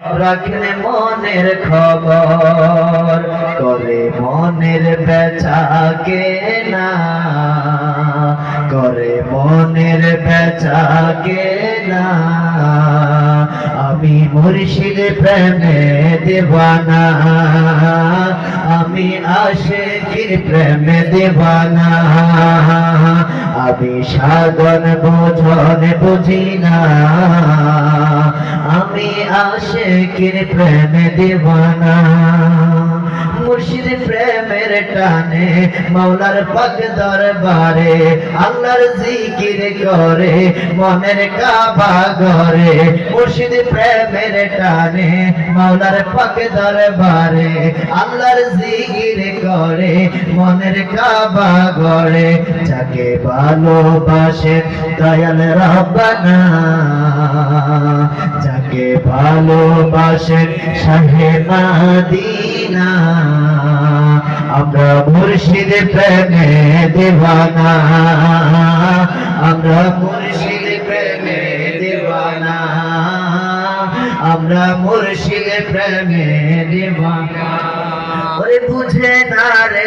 রাখলে মনের খবর করে মনের বেচা কেনা করে মনের বেচা কেনা আমি মুর্শিদ প্রেমে দিওয়ানা আমি আশিকের প্রেমে দিওয়ানা আমি সাধন বোঝন বুঝি না আমি আশিকের প্রেমে দিওয়ানা মুর্শিদ প্রেমের টানে মাওলার পাক দরবারে আল্লাহর জিকির করে মনের কাবা ঘরে মুর্শিদ প্রেমের টানে মাওলার পাক দরবারে আল্লাহর জিকির করে মনের কাবা ঘরে যাকে ভালোবাসে দয়াল রব্বানা যাকে ভালোবাসে শাহে মদিনা আমরা মুর্শিদ প্রেমে দিওয়ানা আমরা মুর্শিদ প্রেমে দিওয়ানা আমরা মুর্শিদ প্রেমে দিওয়ানা ওরে বুঝে না রে